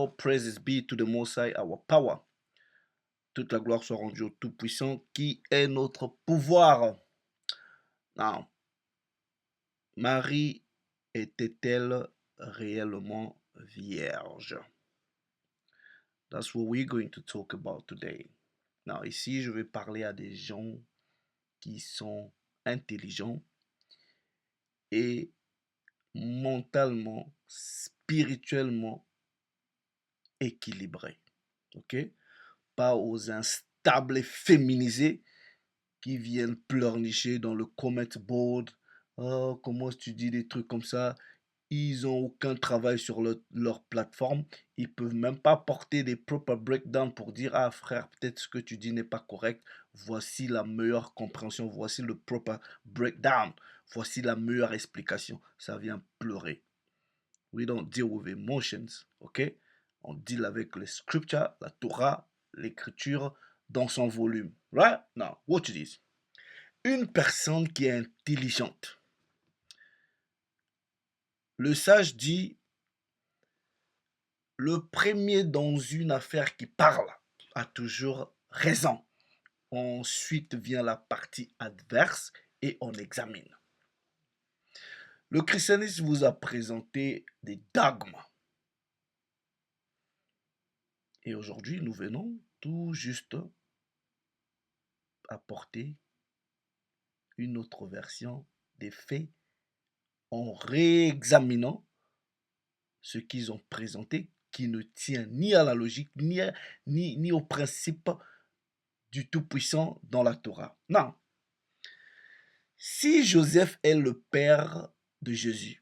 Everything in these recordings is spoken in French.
All praises be to the Most High, our power. Toute la gloire soit rendue au Tout-Puissant qui est notre pouvoir. Now, Marie était-elle réellement vierge? That's what we're going to talk about today. Now, ici, je vais parler à des gens qui sont intelligents et mentalement, spirituellement équilibrés. OK? Pas aux instables et féminisés qui viennent pleurnicher dans le comment board. Oh, comment tu dis des trucs comme ça? Ils n'ont aucun travail sur leur plateforme. Ils peuvent même pas porter des proper breakdowns pour dire, ah frère, peut-être ce que tu dis n'est pas correct. Voici la meilleure compréhension. Voici le proper breakdown. Voici la meilleure explication. Ça vient pleurer. We don't deal with emotions, ok? On deal avec les scriptures, la Torah, l'écriture dans son volume. Right? Now, what it is? Une personne qui est intelligente. Le sage dit, le premier dans une affaire qui parle a toujours raison. Ensuite vient la partie adverse et on examine. Le christianisme vous a présenté des dogmes. Et aujourd'hui, nous venons tout juste apporter une autre version des faits en réexaminant ce qu'ils ont présenté qui ne tient ni à la logique ni au principe du Tout-Puissant dans la Torah. Non. Si Joseph est le père de Jésus,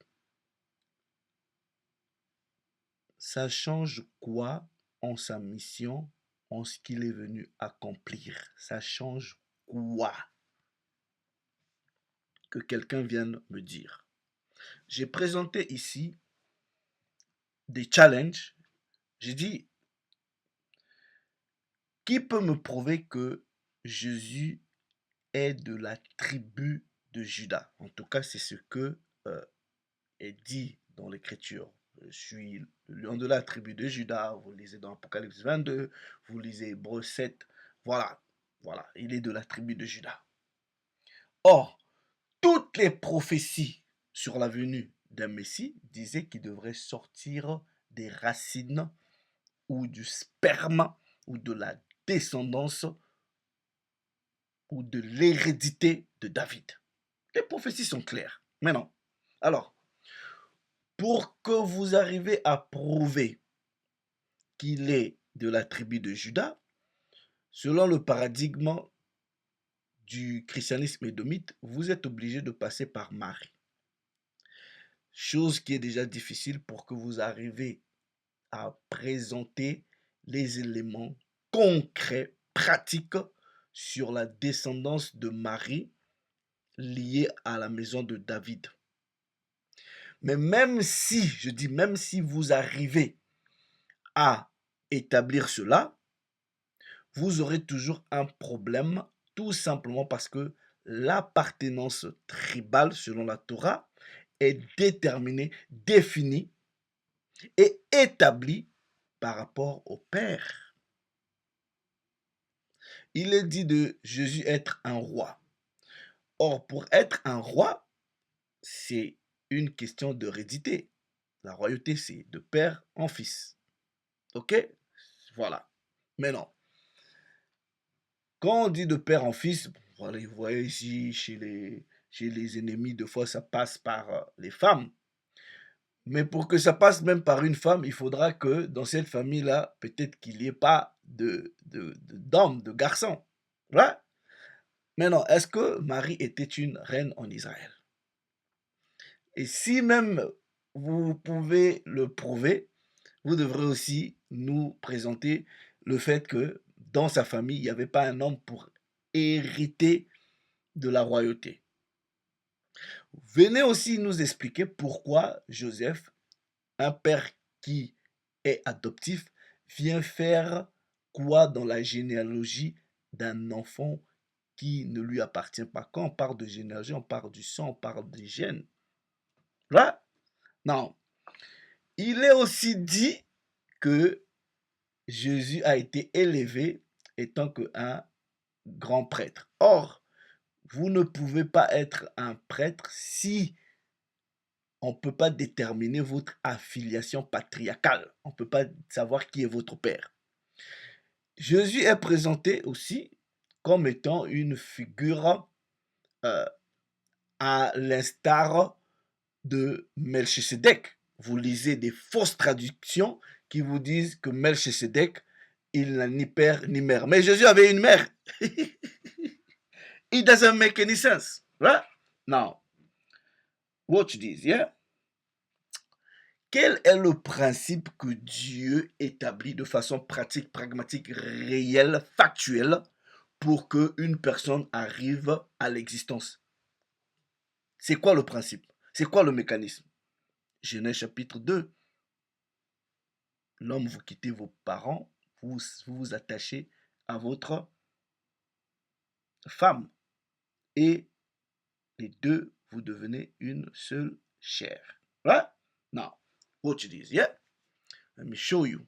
ça change quoi en sa mission, en ce qu'il est venu accomplir? Ça change quoi? Que quelqu'un vienne me dire. J'ai présenté ici des challenges. J'ai dit, qui peut me prouver que Jésus est de la tribu de Juda? En tout cas, c'est ce que est dit dans l'Écriture. Je suis le lion de la tribu de Juda. Vous lisez dans Apocalypse 22, vous lisez Hébreux 7. Voilà, voilà, il est de la tribu de Juda. Or, toutes les prophéties sur la venue d'un Messie disaient qu'il devrait sortir des racines ou du sperme ou de la descendance ou de l'hérédité de David. Les prophéties sont claires. Maintenant, alors, pour que vous arriviez à prouver qu'il est de la tribu de Juda, selon le paradigme du christianisme édomite, vous êtes obligé de passer par Marie. Chose qui est déjà difficile pour que vous arriviez à présenter les éléments concrets, pratiques sur la descendance de Marie liée à la maison de David. Mais même si, je dis même si vous arrivez à établir cela, vous aurez toujours un problème, tout simplement parce que l'appartenance tribale selon la Torah est déterminée, définie et établie par rapport au Père. Il est dit de Jésus être un roi. Or, pour être un roi, c'est une question d'hérédité. La royauté, c'est de père en fils. Ok? Voilà. Maintenant, quand on dit de père en fils, voilà, vous voyez ici, chez les ennemis, deux fois, ça passe par les femmes. Mais pour que ça passe même par une femme, il faudra que dans cette famille-là, peut-être qu'il n'y ait pas d'hommes, de garçons. Voilà. Maintenant, est-ce que Marie était une reine en Israël? Et si même vous pouvez le prouver, vous devrez aussi nous présenter le fait que dans sa famille, il n'y avait pas un homme pour hériter de la royauté. Venez aussi nous expliquer pourquoi Joseph, un père qui est adoptif, vient faire quoi dans la généalogie d'un enfant qui ne lui appartient pas. Quand on parle de généalogie, on parle du sang, on parle des gènes. Là, non. Il est aussi dit que Jésus a été élevé étant qu'un grand prêtre. Or, vous ne pouvez pas être un prêtre si on ne peut pas déterminer votre affiliation patriarcale. On ne peut pas savoir qui est votre père. Jésus est présenté aussi comme étant une figure euh, à l'instar de Melchisedec. Vous lisez des fausses traductions qui vous disent que Melchisedec, il n'a ni père ni mère. Mais Jésus avait une mère. It doesn't make any sense, right? Now, watch this, yeah? Quel est le principe que Dieu établit de façon pratique, pragmatique, réelle, factuelle pour qu'une personne arrive à l'existence? C'est quoi le principe? C'est quoi le mécanisme? Genèse chapitre 2. L'homme, vous quittez vos parents, vous vous attachez à votre femme. Et les deux, vous devenez une seule chair. Right? Now, watch this, yeah? Let me show you.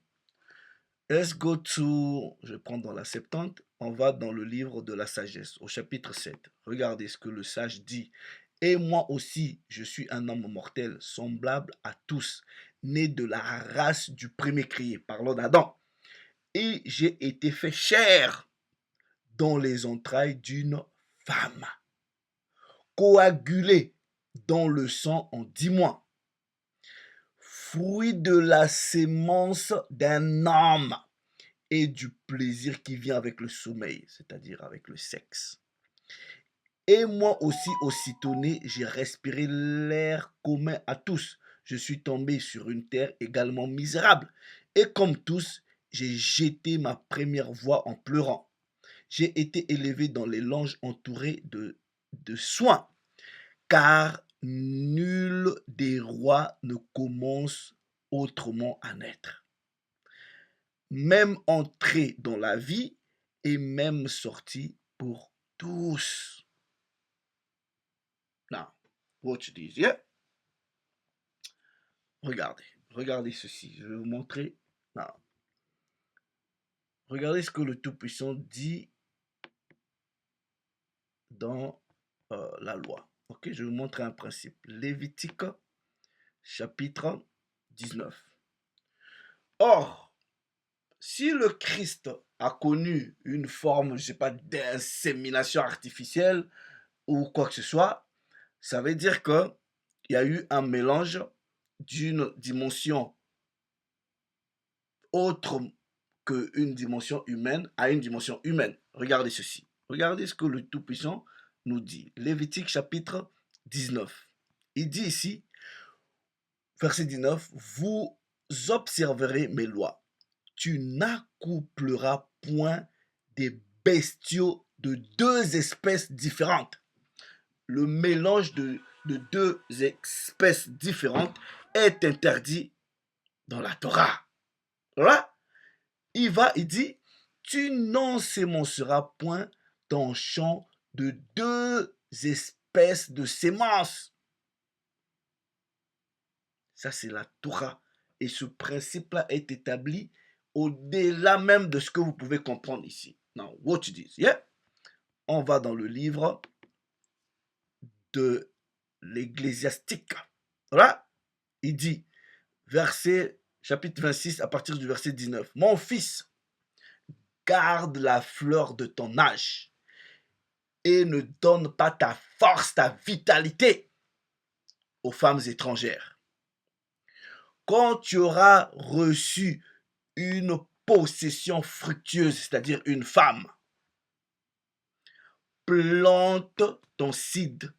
Let's go to, je prends dans la Septante, on va dans le livre de la sagesse, au chapitre 7. Regardez ce que le sage dit. Et moi aussi, je suis un homme mortel, semblable à tous, né de la race du premier crié, parlons d'Adam. Et j'ai été fait chair dans les entrailles d'une femme, coagulé dans le sang en 10 mois, fruit de la sémence d'un homme et du plaisir qui vient avec le sommeil, c'est-à-dire avec le sexe. Et moi aussi, aussitôt né, j'ai respiré l'air commun à tous. Je suis tombé sur une terre également misérable. Et comme tous, j'ai jeté ma première voix en pleurant. J'ai été élevé dans les langes entouré de soins, car nul des rois ne commence autrement à naître. Même entré dans la vie et même sorti pour tous. Now, watch this, yeah? Regardez ceci, je vais vous montrer. Now, regardez ce que le Tout-Puissant dit dans la loi. Ok, je vais vous montrer un principe. Lévitique, chapitre 19. Or, si le Christ a connu une forme, je ne sais pas, d'insémination artificielle ou quoi que ce soit, ça veut dire qu'il y a eu un mélange d'une dimension autre qu'une dimension humaine à une dimension humaine. Regardez ceci. Regardez ce que le Tout-Puissant nous dit. Lévitique chapitre 19. Il dit ici, verset 19, vous observerez mes lois. Tu n'accoupleras point des bestiaux de deux espèces différentes. Le mélange de deux espèces différentes est interdit dans la Torah. Là, il dit, tu n'ensemenceras point ton champ de deux espèces de semences. Ça, c'est la Torah. Et ce principe-là est établi au-delà même de ce que vous pouvez comprendre ici. Now, watch this, yeah? On va dans le livre de l'Ecclésiastique. Voilà, il dit, chapitre 26, à partir du verset 19. Mon fils, garde la fleur de ton âge et ne donne pas ta force, ta vitalité aux femmes étrangères. Quand tu auras reçu une possession fructueuse, c'est-à-dire une femme, plante ton seed,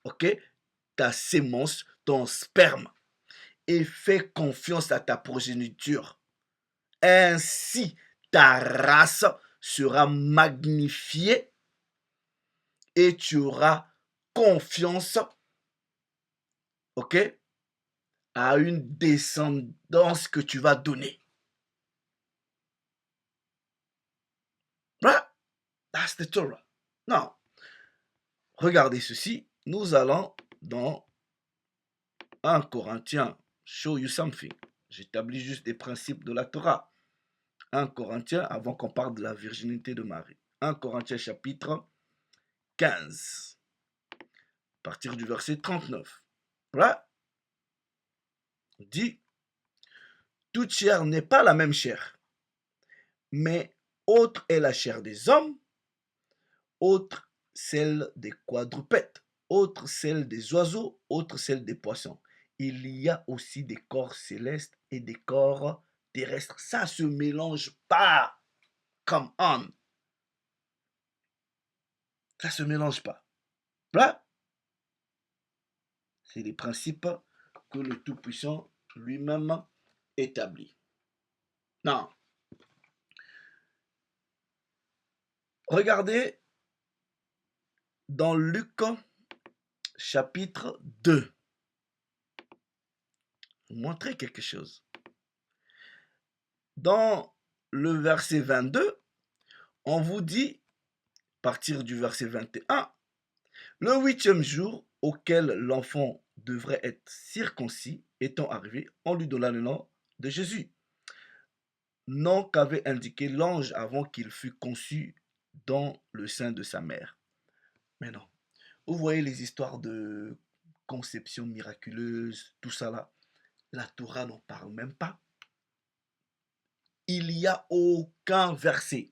ok, ta sémence, ton sperme, et fais confiance à ta progéniture. Ainsi, ta race sera magnifiée et tu auras confiance, ok, à une descendance que tu vas donner. Right? That's the Torah. Non. Regardez ceci. Nous allons dans 1 Corinthiens. Show you something. J'établis juste des principes de la Torah. 1 Corinthiens, avant qu'on parle de la virginité de Marie. 1 Corinthiens chapitre 15, à partir du verset 39. Voilà, on dit, toute chair n'est pas la même chair, mais autre est la chair des hommes, autre celle des quadrupèdes, autre celle des oiseaux, autre celle des poissons. Il y a aussi des corps célestes et des corps terrestres. Ça se mélange pas. Come on. Ça se mélange pas. Là, c'est les principes que le Tout-Puissant lui-même établit. Non. Regardez dans Luc chapitre 2. Montrer quelque chose. Dans le verset 22, on vous dit, à partir du verset 21, le 8e jour auquel l'enfant devrait être circoncis étant arrivé, on lui donna le nom de Jésus, nom qu'avait indiqué l'ange avant qu'il fût conçu dans le sein de sa mère. Mais non, vous voyez les histoires de conception miraculeuse, tout ça là, la Torah n'en parle même pas. Il n'y a aucun verset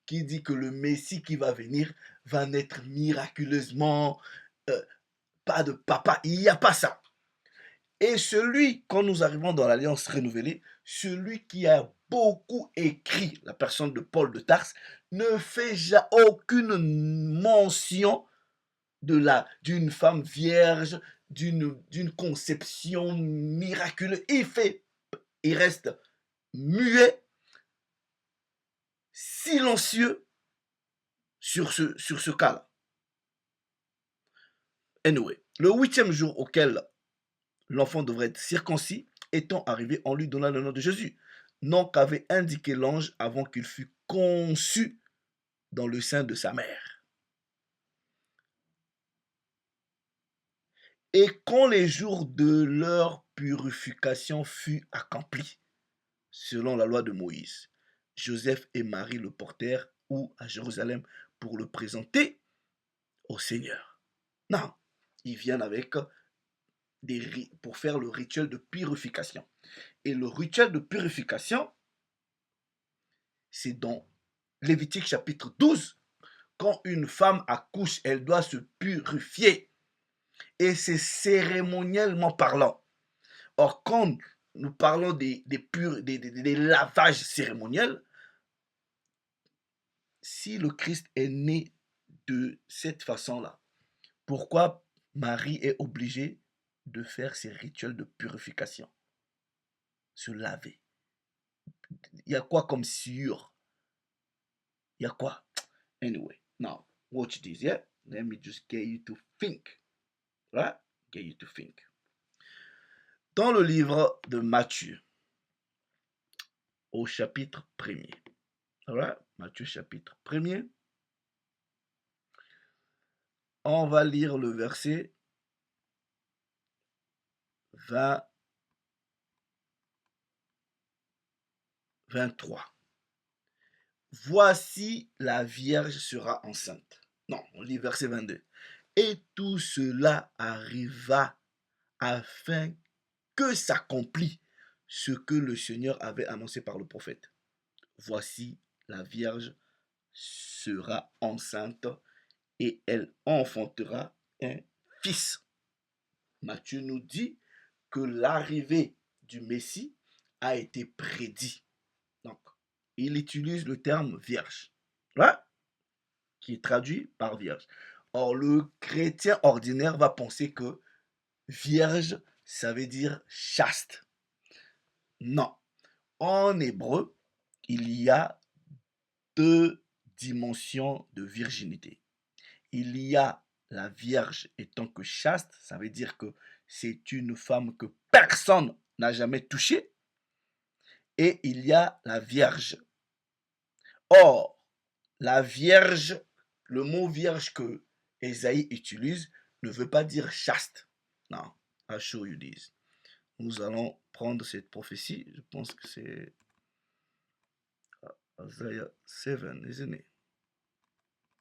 qui dit que le Messie qui va venir va naître miraculeusement, pas de papa, il n'y a pas ça. Et celui, quand nous arrivons dans l'Alliance renouvelée, celui qui a beaucoup écrit, la personne de Paul de Tarse, ne fait aucune mention d'une femme vierge, d'une conception miraculeuse. Il reste muet, silencieux sur ce cas-là. Anyway, le 8e jour auquel l'enfant devrait être circoncis, étant arrivé, on lui donna le nom de Jésus, nom qu'avait indiqué l'ange avant qu'il fût conçu dans le sein de sa mère. Et quand les jours de leur purification furent accomplis, selon la loi de Moïse, Joseph et Marie le portèrent à Jérusalem pour le présenter au Seigneur. Non, ils viennent avec pour faire le rituel de purification. Et le rituel de purification, c'est dans Lévitique chapitre 12. Quand une femme accouche, elle doit se purifier. Et c'est cérémoniellement parlant. Or, quand nous parlons des lavages cérémoniels, si le Christ est né de cette façon-là, pourquoi Marie est obligée de faire ces rituels de purification? Se laver. Il y a quoi comme sueur? Il y a quoi? Anyway, now, watch this, yeah? Let me just get you to think. Right? Get you to think. Dans le livre de Matthieu, au chapitre 1er. Right? Matthieu chapitre 1er. On va lire le verset 23. Voici la Vierge sera enceinte. Non, on lit verset 22. Et tout cela arriva afin que s'accomplit ce que le Seigneur avait annoncé par le prophète. Voici la Vierge sera enceinte et elle enfantera un fils. Matthieu nous dit que l'arrivée du Messie a été prédit. Donc, il utilise le terme vierge, ouais, qui est traduit par vierge. Or, le chrétien ordinaire va penser que vierge, ça veut dire chaste. Non. En hébreu, il y a deux dimensions de virginité. Il y a la vierge étant que chaste, ça veut dire que c'est une femme que personne n'a jamais touchée. Et il y a la vierge. Or, la vierge, le mot vierge que Ésaïe utilise ne veut pas dire chaste. Non, I'll show you this. Nous allons prendre cette prophétie. Je pense que c'est Isaiah 7, isn't it?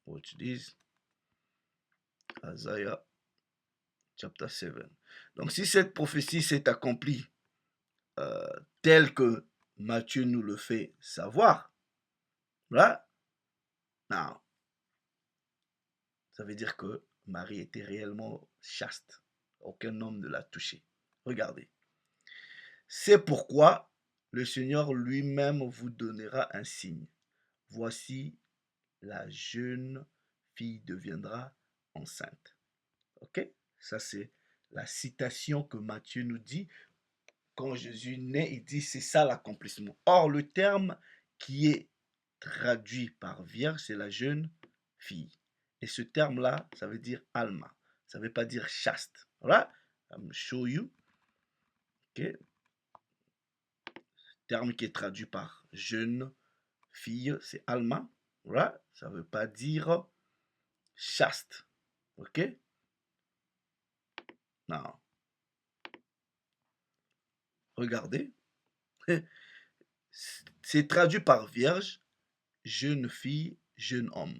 Watch this. Isaiah chapter 7. Donc si cette prophétie s'est accomplie telle que Matthieu nous le fait savoir, là, non, ça veut dire que Marie était réellement chaste. Aucun homme ne l'a touchée. Regardez. C'est pourquoi le Seigneur lui-même vous donnera un signe. Voici, la jeune fille deviendra enceinte. Ok? Ça, c'est la citation que Matthieu nous dit. Quand Jésus naît, il dit c'est ça l'accomplissement. Or, le terme qui est traduit par vierge, c'est la jeune fille. Et ce terme-là, ça veut dire alma. Ça ne veut pas dire chaste. Voilà. I'm show you. Ok. Terme qui est traduit par jeune fille, c'est alma. Voilà. Ça ne veut pas dire chaste. Ok. Non. Regardez. C'est traduit par vierge, jeune fille, jeune homme.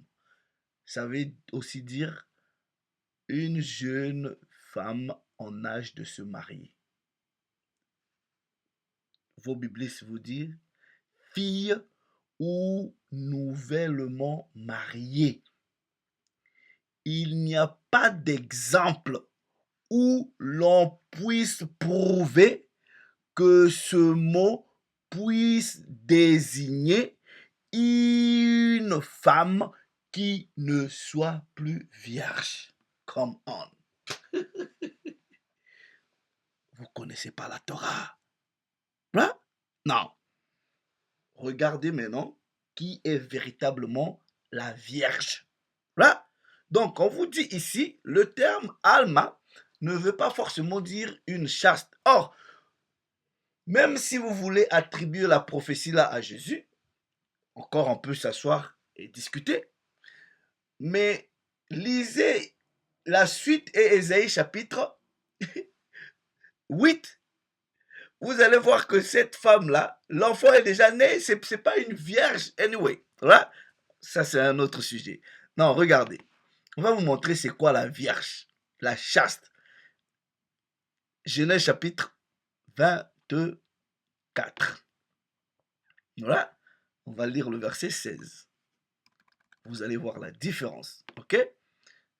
Ça veut aussi dire une jeune femme en âge de se marier. Vos biblistes vous disent fille ou nouvellement mariée. Il n'y a pas d'exemple où l'on puisse prouver que ce mot puisse désigner une femme qui ne soit plus vierge. Come on. Vous connaissez pas la Torah? Hein? Non. Regardez maintenant qui est véritablement la Vierge. Là, donc, on vous dit ici, le terme Alma ne veut pas forcément dire une chaste. Or, même si vous voulez attribuer la prophétie là à Jésus, encore on peut s'asseoir et discuter, mais lisez la suite et Ésaïe chapitre 8. Vous allez voir que cette femme-là, l'enfant est déjà né, c'est pas une vierge anyway. Voilà. Ça, c'est un autre sujet. Non, regardez. On va vous montrer c'est quoi la vierge, la chaste. Genèse chapitre 24. Voilà. On va lire le verset 16. Vous allez voir la différence. Ok?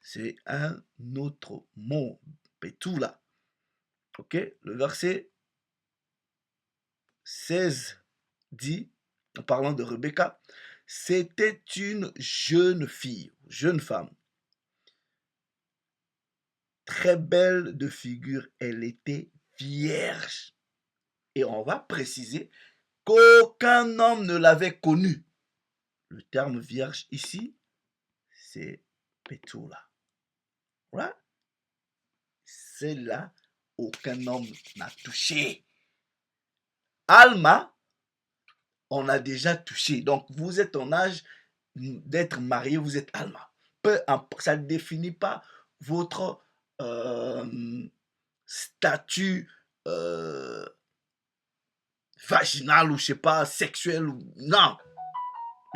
C'est un autre mot. Betula. Ok? Le verset 16 dit, en parlant de Rebecca, c'était une jeune fille, jeune femme, très belle de figure, elle était vierge. Et on va préciser qu'aucun homme ne l'avait connue. Le terme vierge ici, c'est Petula. Voilà. Celle-là, aucun homme n'a touché. Alma, on a déjà touché. Donc, vous êtes en âge d'être marié, vous êtes Alma. Ça ne définit pas votre statut vaginal ou je sais pas, sexuel. Non.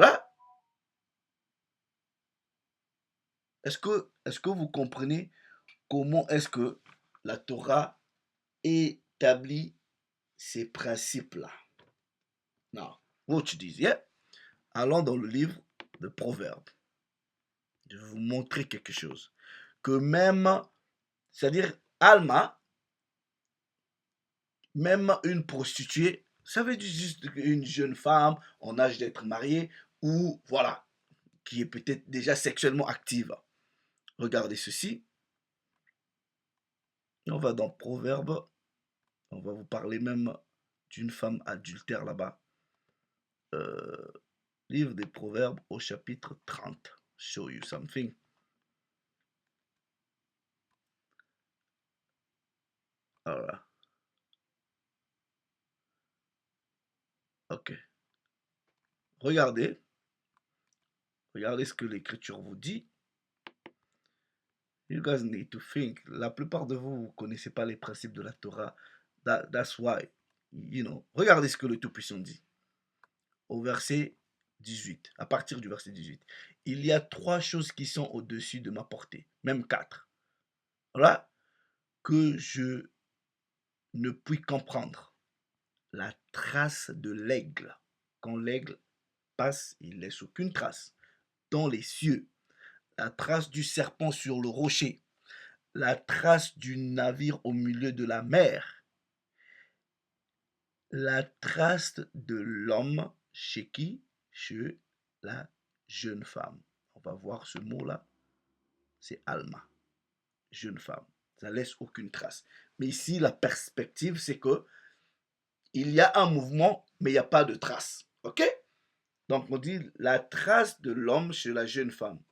Hein? Est-ce que vous comprenez comment est-ce que la Torah établit ces principes-là? Non. What you dis, yeah? Allons dans le livre de Proverbes. Je vais vous montrer quelque chose. Que même, c'est-à-dire Alma, même une prostituée, ça veut dire juste une jeune femme en âge d'être mariée ou voilà, qui est peut-être déjà sexuellement active. Regardez ceci. On va dans Proverbes. On va vous parler même d'une femme adultère là-bas. Livre des Proverbes au chapitre 30. Show you something. Voilà. Ok. Regardez. Regardez ce que l'Écriture vous dit. You guys need to think. La plupart de vous, vous ne connaissez pas les principes de la Torah. That's why. Regardez ce que le Tout-Puissant dit au verset 18, à partir du verset 18. Il y a 3 choses qui sont au-dessus de ma portée, même 4. Voilà, que je ne puis comprendre. La trace de l'aigle. Quand l'aigle passe, il laisse aucune trace. Dans les cieux, la trace du serpent sur le rocher, la trace du navire au milieu de la mer, la trace de l'homme chez qui? Chez la jeune femme. On va voir ce mot-là, c'est Alma, jeune femme. Ça laisse aucune trace. Mais ici, la perspective, c'est que il y a un mouvement, mais il n'y a pas de trace. OK? Donc, on dit la trace de l'homme chez la jeune femme.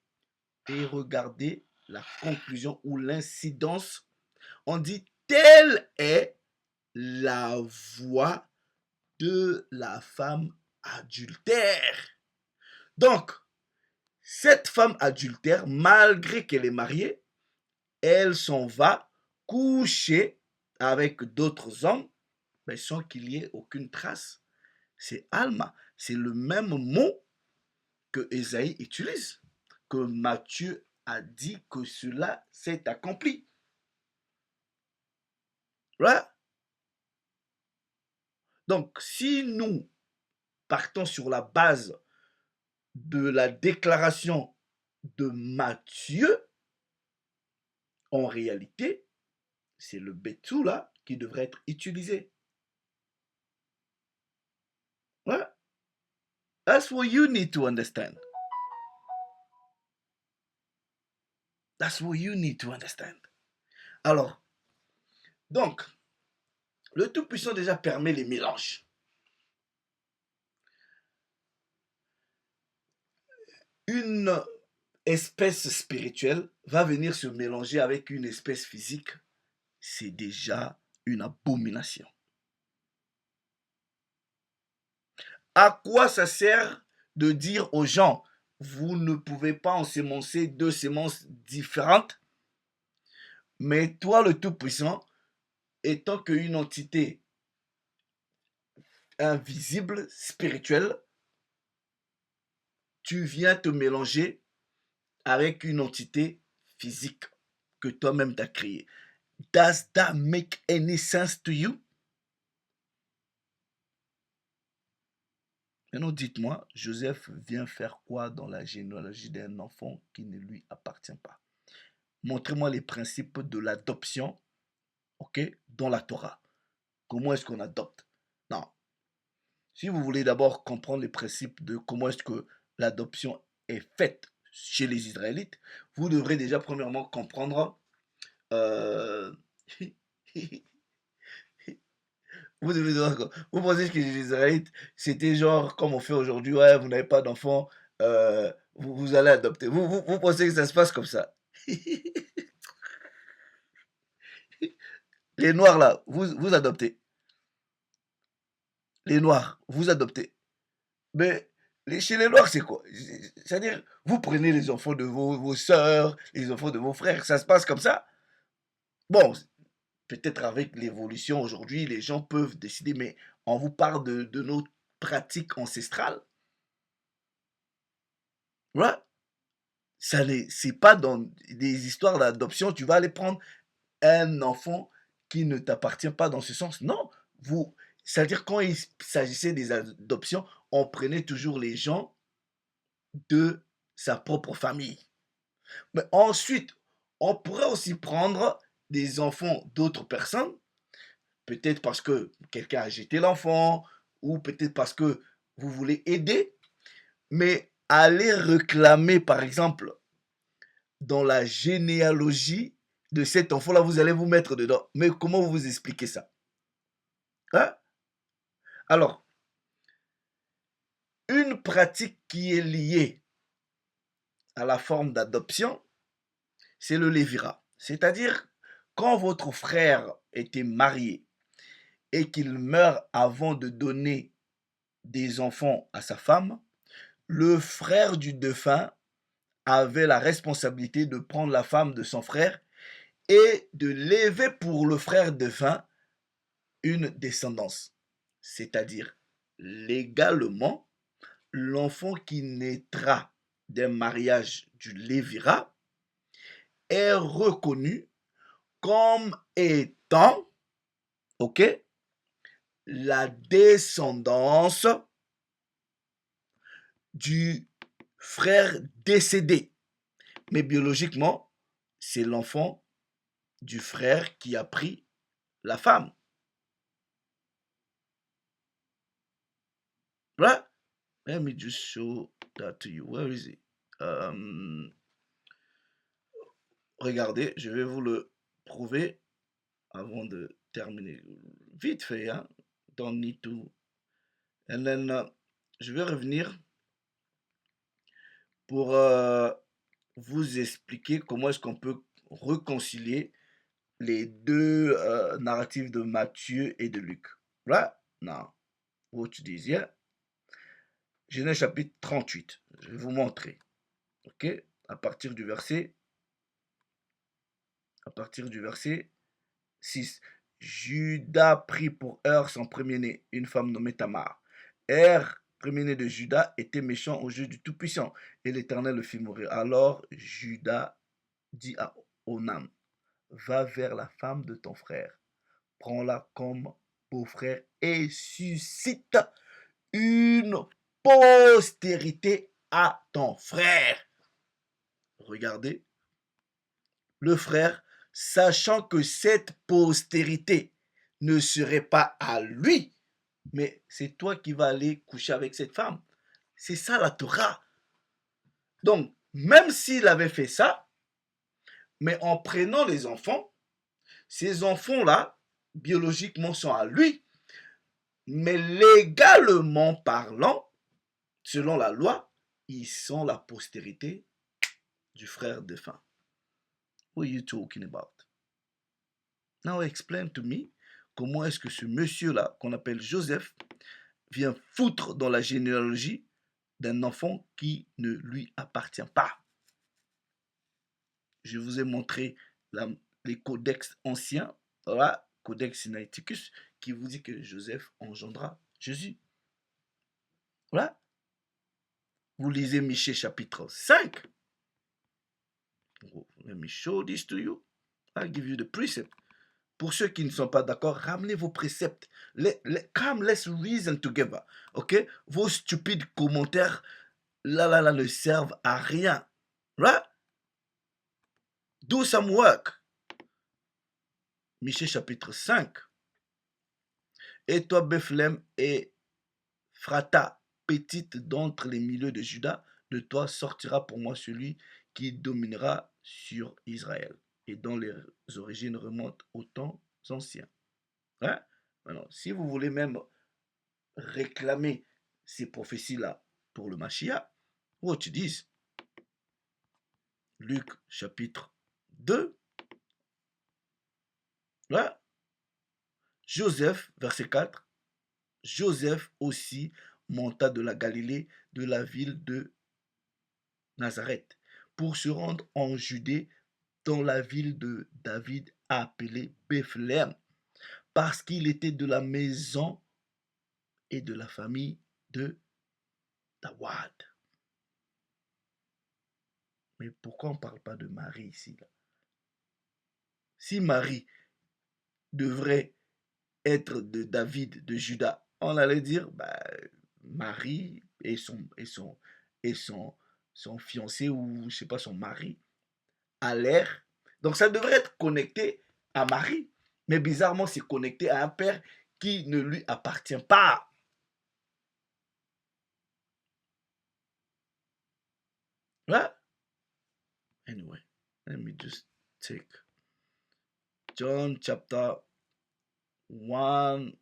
Et regardez la conclusion ou l'incidence. On dit telle est la voix de la femme adultère. Donc, cette femme adultère, malgré qu'elle est mariée, elle s'en va coucher avec d'autres hommes, mais sans qu'il y ait aucune trace. C'est Alma. C'est le même mot que Ésaïe utilise, que Matthieu a dit que cela s'est accompli. Voilà. Donc, si nous partons sur la base de la déclaration de Matthieu, en réalité, c'est le Betsu là qui devrait être utilisé. Voilà. That's what you need to understand. That's what you need to understand. Alors, donc, le Tout-Puissant déjà permet les mélanges. Une espèce spirituelle va venir se mélanger avec une espèce physique, c'est déjà une abomination. À quoi ça sert de dire aux gens, vous ne pouvez pas ensemencer 2 semences différentes, mais toi, le Tout-Puissant, étant qu'une entité invisible, spirituelle, tu viens te mélanger avec une entité physique que toi-même t'as créée. Does that make any sense to you? Maintenant, dites-moi, Joseph vient faire quoi dans la généalogie d'un enfant qui ne lui appartient pas? Montrez-moi les principes de l'adoption, ok, dans la Torah. Comment est-ce qu'on adopte? Non. Si vous voulez d'abord comprendre les principes de comment est-ce que l'adoption est faite chez les Israélites, vous devrez déjà premièrement comprendre euh, vous pensez que les Israélites, c'était genre comme on fait aujourd'hui, ouais, vous n'avez pas d'enfant, vous allez adopter. Vous pensez que ça se passe comme ça? Les Noirs là, vous adoptez. Les Noirs, vous adoptez. Mais chez les Noirs, c'est quoi? C'est-à-dire, vous prenez les enfants de vos sœurs, les enfants de vos frères, ça se passe comme ça? Bon, peut-être avec l'évolution aujourd'hui, les gens peuvent décider, mais on vous parle de nos pratiques ancestrales. Voilà. C'est pas dans des histoires d'adoption, tu vas aller prendre un enfant qui ne t'appartient pas dans ce sens. Non, c'est-à-dire quand il s'agissait des adoptions, on prenait toujours les gens de sa propre famille. Mais ensuite, on pourrait aussi prendre des enfants d'autres personnes, peut-être parce que quelqu'un a jeté l'enfant, ou peut-être parce que vous voulez aider, mais aller réclamer, par exemple, dans la généalogie de cet enfant-là, vous allez vous mettre dedans. Mais comment vous expliquez ça? Hein? Alors, une pratique qui est liée à la forme d'adoption, c'est le lévira. C'est-à-dire, quand votre frère était marié et qu'il meurt avant de donner des enfants à sa femme, le frère du défunt avait la responsabilité de prendre la femme de son frère et de léver pour le frère défunt une descendance. c'est-à-dire légalement, l'enfant qui naîtra d'un mariage du Lévira est reconnu comme étant, ok, la descendance du frère décédé. Mais biologiquement, c'est l'enfant du frère qui a pris la femme. Right? Let me just show that to you. Where is it? Regardez, je vais vous le prouver avant de terminer. Vite fait, hein? Don't need to. And then, je vais revenir pour vous expliquer comment est-ce qu'on peut réconcilier les deux narratifs de Matthieu et de Luc. Right? Now, what you dis, yeah? Genèse chapitre 38. Je vais vous montrer. Ok? À partir du verset 6. Judas prit pour Er son premier-né, une femme nommée Tamar. Premier-né de Judas, était méchant aux yeux du Tout-Puissant, et l'Éternel le fit mourir. Alors Judas dit à Onam, va vers la femme de ton frère, prends-la comme beau-frère et suscite une postérité à ton frère. Regardez, le frère, sachant que cette postérité ne serait pas à lui, mais c'est toi qui vas aller coucher avec cette femme. C'est ça la Torah. Donc, même s'il avait fait ça, mais en prenant les enfants, ces enfants-là, biologiquement, sont à lui, mais légalement parlant, selon la loi, ils sont la postérité du frère défunt. What are you talking about? Now explain to me comment est-ce que ce monsieur-là, qu'on appelle Joseph, vient foutre dans la généalogie d'un enfant qui ne lui appartient pas. Je vous ai montré les codex anciens, voilà, codex Sinaiticus, qui vous dit que Joseph engendra Jésus. Voilà. Vous lisez Michée chapitre 5. Let me show this to you. I'll give you the precept. Pour ceux qui ne sont pas d'accord, ramenez vos préceptes. Come, let's reason together. Ok? Vos stupides commentaires, là, ne servent à rien. Right? Do some work. Michée chapitre 5. Et toi, Bethléem et Phrata, petite d'entre les milieux de Juda, de toi sortira pour moi celui qui dominera sur Israël, et dont les origines remontent aux temps anciens. Hein? Maintenant, si vous voulez même réclamer ces prophéties-là pour le Mashiach, what tu dis? Luc chapitre 2. Là, Joseph, verset 4. Joseph aussi monta de la Galilée, de la ville de Nazareth, pour se rendre en Judée, dans la ville de David appelée Bethléem, parce qu'il était de la maison et de la famille de Dawad. Mais pourquoi on ne parle pas de Marie ici là? Si Marie devrait être de David, de Juda, on allait dire Marie et son fiancé, ou je sais pas, son mari a l'air. Donc ça devrait être connecté à Marie. Mais bizarrement, c'est connecté à un père qui ne lui appartient pas. Right? Anyway, let me just take John chapter 1,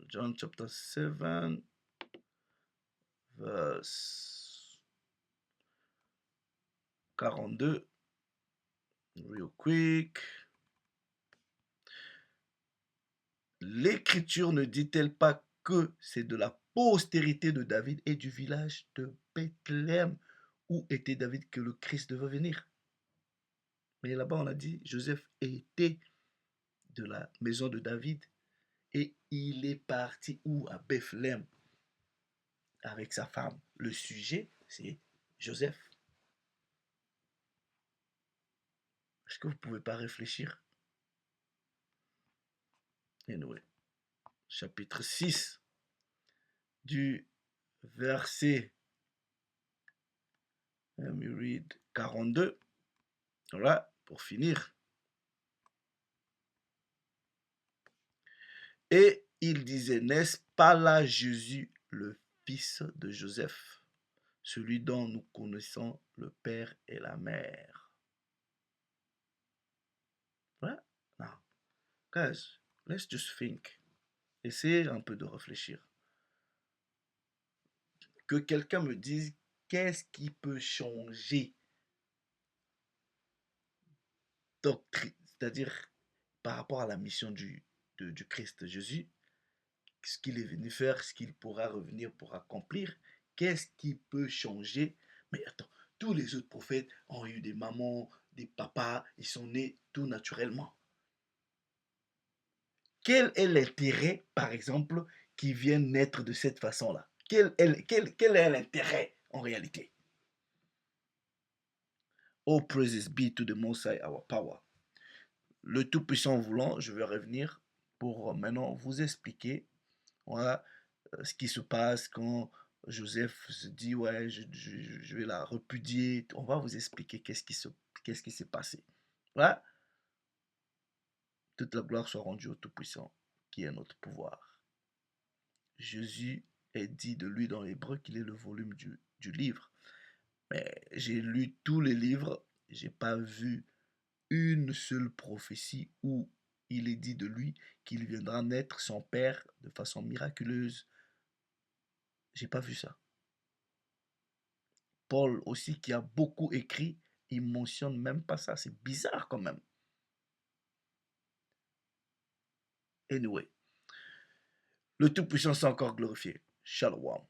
John chapter 7, verse 42, real quick. L'Écriture ne dit-elle pas que c'est de la postérité de David et du village de Bethléem où était David que le Christ devait venir? Mais là-bas, on a dit Joseph était de la maison de David Et il est parti où? À Bethléem avec sa femme. Le sujet, c'est Joseph. Est-ce que vous ne pouvez pas réfléchir? Anyway, chapitre 6 du verset, let me read, 42. Voilà, pour finir. Et il disait, n'est-ce pas là Jésus, le fils de Joseph, celui dont nous connaissons le père et la mère? Voilà. Now, guys, let's just think. Essayez un peu de réfléchir. Que quelqu'un me dise qu'est-ce qui peut changer doctrine, c'est-à-dire par rapport à la mission du Christ Jésus, ce qu'il est venu faire, ce qu'il pourra revenir pour accomplir, qu'est-ce qui peut changer? Mais attends, tous les autres prophètes ont eu des mamans, des papas, ils sont nés tout naturellement. Quel est l'intérêt, par exemple, qui vient naître de cette façon-là? Quel est l'intérêt en réalité? All praises be to the Most High, our power. Le Tout-Puissant voulant, je vais revenir pour maintenant vous expliquer, voilà, ce qui se passe quand Joseph se dit ouais, je vais la repudier. On va vous expliquer qu'est-ce qui s'est passé. Voilà. Toute la gloire soit rendue au Tout-Puissant, qui est notre pouvoir. Jésus est dit de lui dans l'hébreu qu'il est le volume du livre. Mais j'ai lu tous les livres, j'ai pas vu une seule prophétie où il est dit de lui qu'il viendra naître son père de façon miraculeuse. J'ai pas vu ça. Paul aussi, qui a beaucoup écrit, il mentionne même pas ça. C'est bizarre quand même. Anyway, le Tout-Puissant s'est encore glorifié. Shalom.